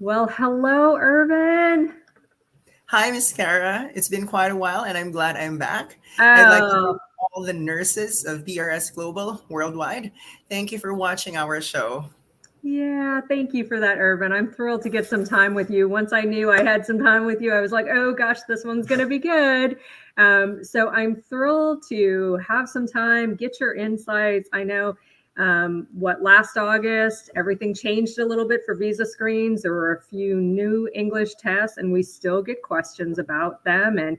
Well, hello, Irvin. Hi, Miss Kara. It's been quite a while, and I'm glad I'm back. I'd like to Oh, thank all the nurses of PRS Global worldwide. Thank you for watching our show. yeah. Thank you for that, Irvin. I'm thrilled to get some time with you. Once I knew I had some time with you, I was like, oh gosh, this one's going to be good. So I'm thrilled to have some time, get your insights. I know what last August, everything changed a little bit for visa screens. There were a few new English tests, and we still get questions about them. And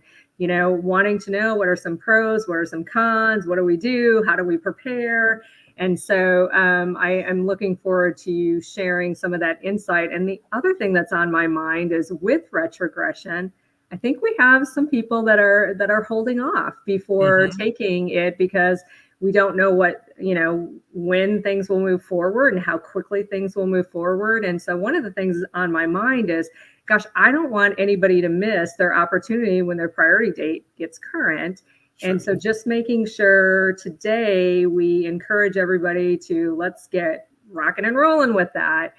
wanting to know what are some pros, what are some cons, what do we do, how do we prepare? And so I am looking forward to you sharing some of that insight. And the other thing that's on my mind is with retrogression, I think we have some people that are holding off before Mm-hmm. taking it because we don't know when things will move forward and how quickly things will move forward. And so one of the things on my mind is, gosh, I don't want anybody to miss their opportunity when their priority date gets current. And True. so just making sure today we encourage everybody to let's get rocking and rolling with that.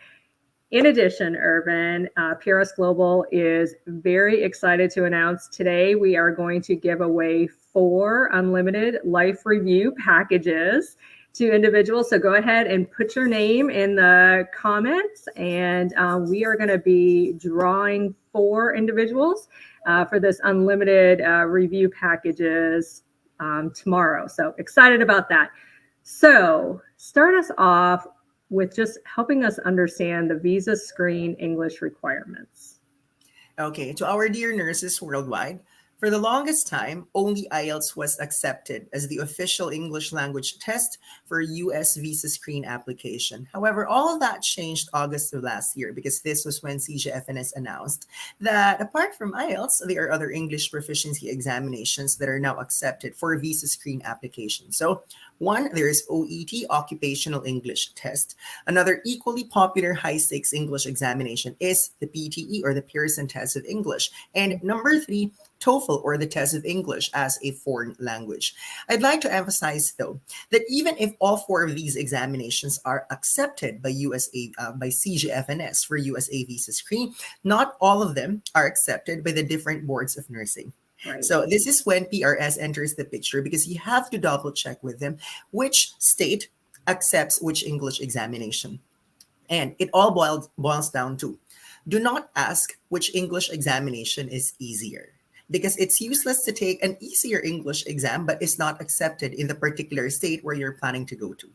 In addition, Irvin, PRS Global is very excited to announce today we are going to give away 4 unlimited life review packages to individuals. So go ahead and put your name in the comments, and we are going to be drawing 4 individuals for this unlimited review packages tomorrow. So excited about that. So start us off with just helping us understand the visa screen English requirements. Okay, to our dear nurses worldwide, for the longest time, only IELTS was accepted as the official English language test for US visa screen application. However, all of that changed August of last year because this was when CGFNS announced that apart from IELTS, there are other English proficiency examinations that are now accepted for visa screen application. So, one, there is OET, Occupational English Test. Another equally popular high stakes English examination is the PTE or the Pearson Test of English. And number 3, TOEFL or the Test of English as a foreign language. I'd like to emphasize though that even if all 4 of these examinations are accepted by by CGFNS for USA visa screen, not all of them are accepted by the different boards of nursing. Right. So this is when PRS enters the picture because you have to double check with them which state accepts which English examination. And it all boils down to do not ask which English examination is easier because it's useless to take an easier English exam but it's not accepted in the particular state where you're planning to go to.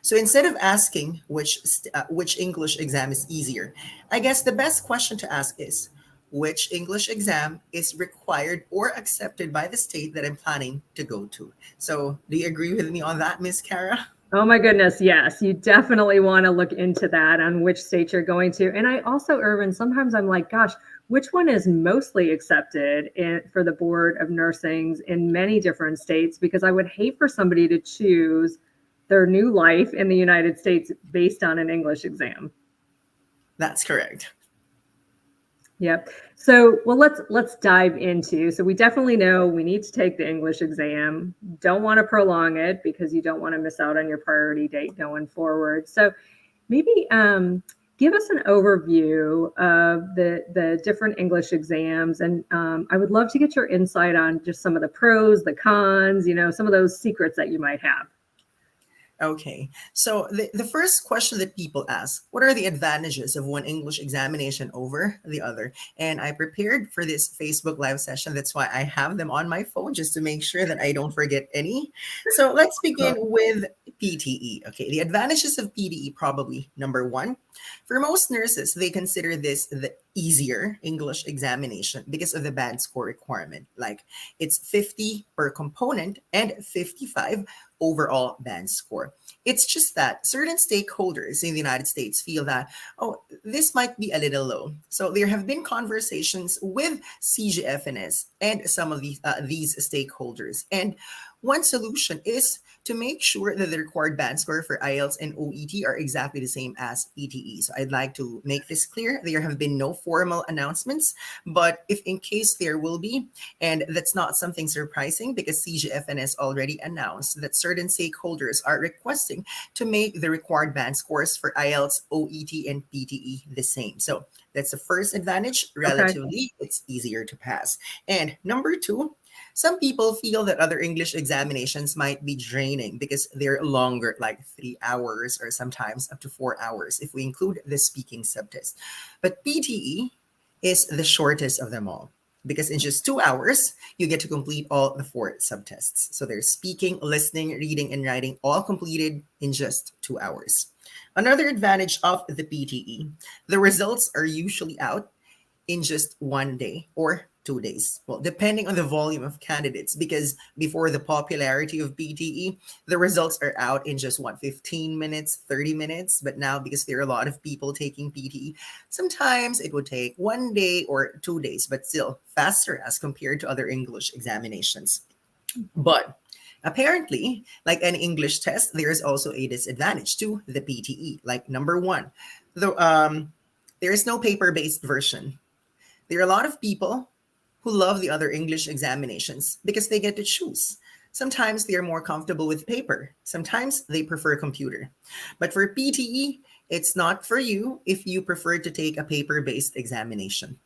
So instead of asking which English exam is easier, I guess the best question to ask is which English exam is required or accepted by the state that I'm planning to go to. So do you agree with me on that, Miss Kara? Oh my goodness, yes. You definitely want to look into that on which state you're going to. And I also, Irvin, sometimes I'm like, gosh, which one is mostly accepted for the Board of Nursings in many different states? Because I would hate for somebody to choose their new life in the United States based on an English exam. That's correct. Yep. So, well, let's dive into. So, we definitely know we need to take the English exam. Don't want to prolong it because you don't want to miss out on your priority date going forward. So, maybe give us an overview of the different English exams, and I would love to get your insight on just some of the pros, the cons. Some of those secrets that you might have. Okay. So the first question that people ask, what are the advantages of one English examination over the other? And I prepared for this Facebook live session. That's why I have them on my phone just to make sure that I don't forget any. So let's begin with PTE. Okay. The advantages of PTE probably number 1. For most nurses, they consider this the easier English examination because of the band score requirement. Like it's 50 per component and 55 overall band score. It's just that certain stakeholders in the United States feel that, oh, this might be a little low. So there have been conversations with CGFNS and some of these stakeholders. And one solution is to make sure that the required band score for IELTS and OET are exactly the same as PTE. So I'd like to make this clear. There have been no formal announcements, but if in case there will be, and that's not something surprising because CGFNS already announced that certain stakeholders are requesting to make the required band scores for IELTS, OET, and PTE the same. So that's the first advantage. Relatively, it's easier to pass. And number two, some people feel that other English examinations might be draining because they're longer, like 3 hours or sometimes up to 4 hours if we include the speaking subtest. But PTE is the shortest of them all because in just 2 hours, you get to complete all the 4 subtests. So there's speaking, listening, reading, and writing all completed in just 2 hours. Another advantage of the PTE, the results are usually out in just one day or 2 days. Well, depending on the volume of candidates, because before the popularity of PTE, the results are out in just 15 minutes, 30 minutes. But now, because there are a lot of people taking PTE, sometimes it would take 1 day or 2 days, but still faster as compared to other English examinations. But apparently, like an English test, there is also a disadvantage to the PTE. Like number one, there is no paper-based version. There are a lot of people who love the other English examinations because they get to choose. Sometimes they are more comfortable with paper. Sometimes they prefer computer. But for PTE, it's not for you if you prefer to take a paper-based examination.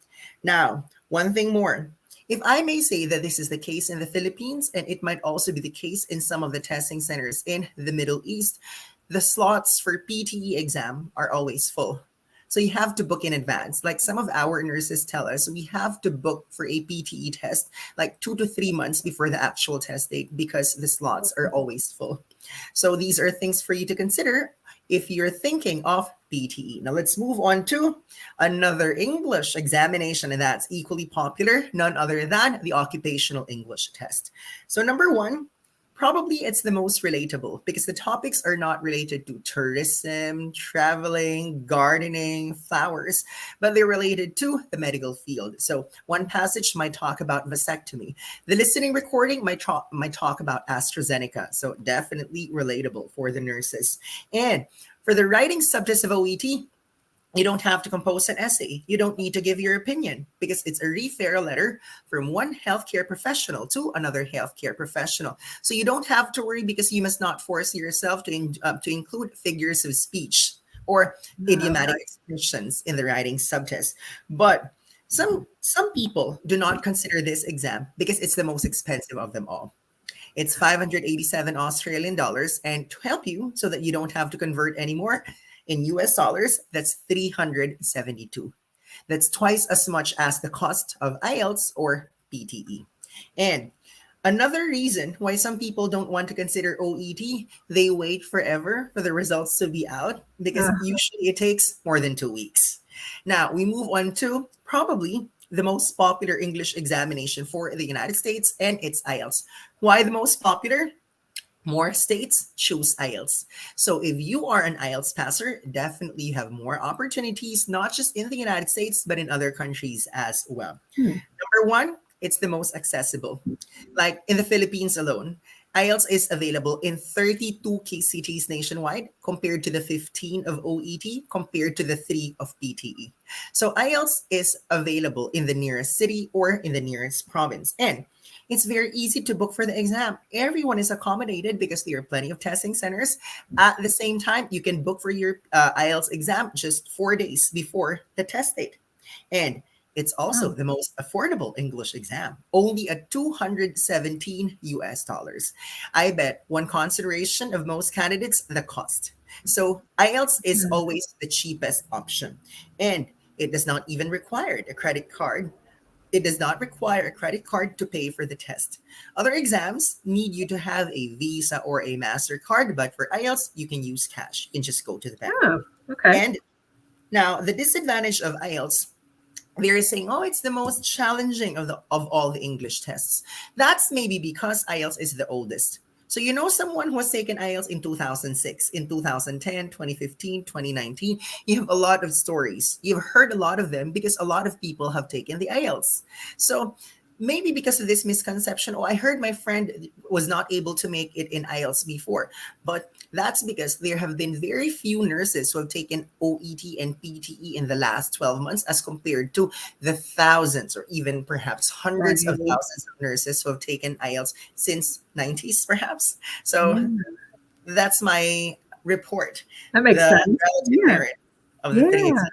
Now, one thing more. If I may say that this is the case in the Philippines, and it might also be the case in some of the testing centers in the Middle East, the slots for PTE exam are always full. So you have to book in advance. Like some of our nurses tell us, we have to book for a PTE test like 2 to 3 months before the actual test date because the slots are always full. So these are things for you to consider if you're thinking of PTE. Now let's move on to another English examination, and that's equally popular, none other than the occupational English test. So number one, probably it's the most relatable because the topics are not related to tourism, traveling, gardening, flowers, but they're related to the medical field. So one passage might talk about vasectomy. The listening recording might talk about AstraZeneca. So definitely relatable for the nurses. And for the writing subjects of OET, you don't have to compose an essay. You don't need to give your opinion because it's a referral letter from one healthcare professional to another healthcare professional. So you don't have to worry because you must not force yourself to include figures of speech or idiomatic expressions in the writing subtest. But some people do not consider this exam because it's the most expensive of them all. It's 587 Australian dollars, and to help you so that you don't have to convert anymore, in US dollars, that's 372. That's twice as much as the cost of IELTS or PTE. And another reason why some people don't want to consider OET, they wait forever for the results to be out because usually it takes more than 2 weeks. Now, we move on to probably the most popular English examination for the United States, and it's IELTS. Why the most popular? More states choose IELTS. So if you are an IELTS passer, definitely you have more opportunities, not just in the United States, but in other countries as well. Number one, it's the most accessible. Like in the Philippines alone, IELTS is available in 32 KCTs nationwide compared to the 15 of OET compared to the 3 of PTE. So IELTS is available in the nearest city or in the nearest province. And it's very easy to book for the exam. Everyone is accommodated because there are plenty of testing centers. At the same time, you can book for your IELTS exam just 4 days before the test date. And it's also the most affordable English exam, only at 217 US dollars. I bet one consideration of most candidates, the cost. So IELTS is always the cheapest option. And it does not even require a credit card. It does not require a credit card to pay for the test. Other exams need you to have a Visa or a MasterCard, but for IELTS, you can use cash. You can just go to the bank. Oh, okay. And now the disadvantage of IELTS, they're saying, oh, it's the most challenging of all the English tests. That's maybe because IELTS is the oldest. So you know someone who has taken IELTS in 2006, in 2010, 2015, 2019. You have a lot of stories. You've heard a lot of them because a lot of people have taken the IELTS. So maybe because of this misconception, oh, I heard my friend was not able to make it in IELTS before. But that's because there have been very few nurses who have taken OET and PTE in the last 12 months as compared to the thousands or even perhaps hundreds of Right. thousands of nurses who have taken IELTS since 90s perhaps. So Yeah, that's my report, that the makes sense. relative Yeah. merit of the three Yeah. exams.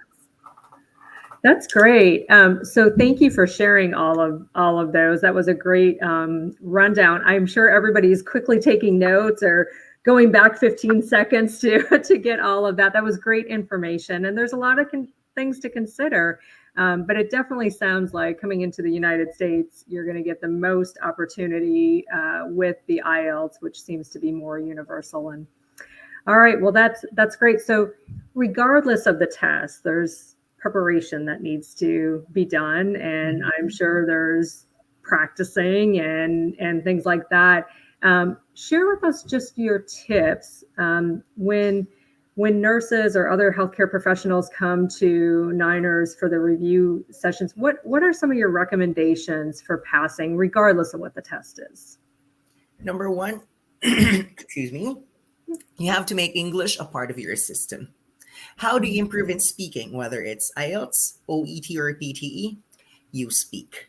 That's great. So thank you for sharing all of those. That was a great rundown. I'm sure everybody's quickly taking notes or going back 15 seconds to to get all of that. That was great information, and there's a lot of things to consider. But it definitely sounds like coming into the United States, you're going to get the most opportunity with the IELTS, which seems to be more universal. And all right, well that's great. So regardless of the test, there's preparation that needs to be done, and I'm sure there's practicing and things like that. Share with us just your tips when nurses or other healthcare professionals come to Niners for the review sessions. What are some of your recommendations for passing, regardless of what the test is? Number one, excuse me, you have to make English a part of your system. How do you improve in speaking, whether it's IELTS, OET, or PTE? You speak.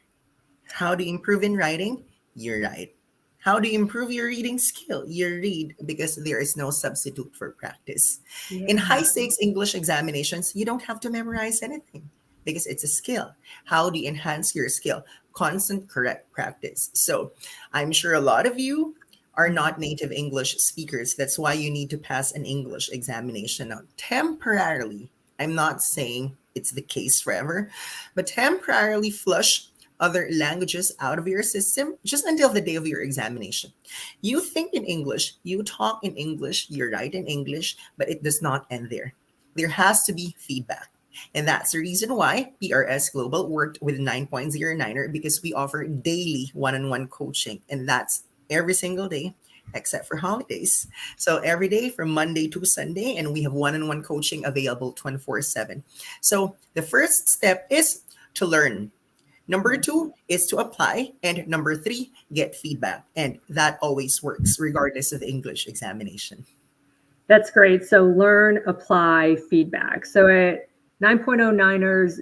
How do you improve in writing? You write. How do you improve your reading skill? You read because there is no substitute for practice. In Yeah. high stakes English examinations, you don't have to memorize anything because it's a skill. How do you enhance your skill? Constant correct practice. So I'm sure a lot of you are not native English speakers. That's why you need to pass an English examination. Now, temporarily, I'm not saying it's the case forever, but temporarily flush other languages out of your system just until the day of your examination. You think in English, you talk in English, you write in English, but it does not end there. There has to be feedback. And that's the reason why PRS Global worked with 9.09er, because we offer daily one-on-one coaching, and that's every single day except for holidays. So every day from Monday to Sunday, and we have one-on-one coaching available 24/7. So the first step is to learn. Number two is to apply. And number three, get feedback. And that always works regardless of the English examination. That's great. So learn, apply, feedback. So at 9.09ers,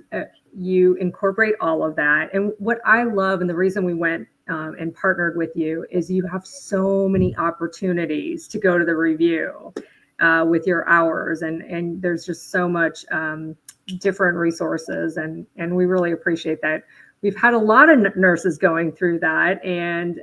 you incorporate all of that. And what I love, and the reason we went and partnered with you, is you have so many opportunities to go to the review with your hours. And there's just so much different resources. And we really appreciate that. We've had a lot of nurses going through that. And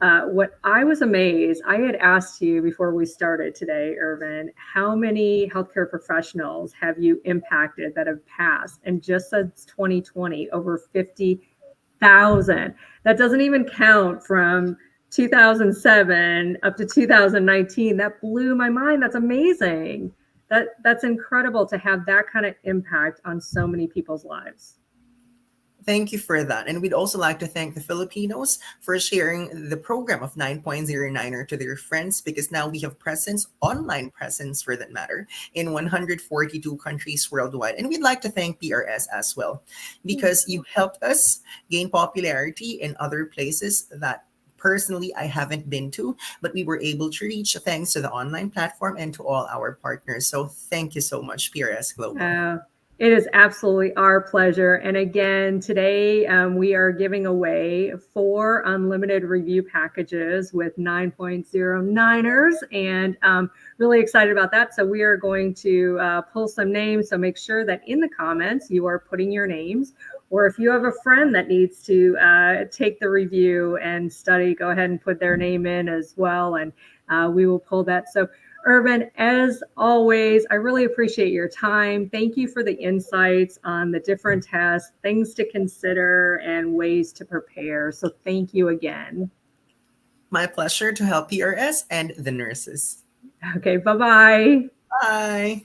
what I was amazed, I had asked you before we started today, Irvin, how many healthcare professionals have you impacted that have passed? And just since 2020, over 50,000. That doesn't even count from 2007 up to 2019. That blew my mind. That's amazing. That's incredible to have that kind of impact on so many people's lives. Thank you for that. And we'd also like to thank the Filipinos for sharing the program of 9.09er to their friends, because now we have presence, online presence for that matter, in 142 countries worldwide. And we'd like to thank PRS as well, because you helped us gain popularity in other places that personally I haven't been to, but we were able to reach thanks to the online platform and to all our partners. So thank you so much, PRS Global. It is absolutely our pleasure. And again, today we are giving away 4 unlimited review packages with 9.09ers, and really excited about that. So we are going to pull some names. So make sure that in the comments you are putting your names, or if you have a friend that needs to take the review and study, go ahead and put their name in as well, and we will pull that. So Irvin, as always, I really appreciate your time. Thank you for the insights on the different tests, things to consider, and ways to prepare. So thank you again. My pleasure to help PRS and the nurses. Okay, bye-bye. Bye.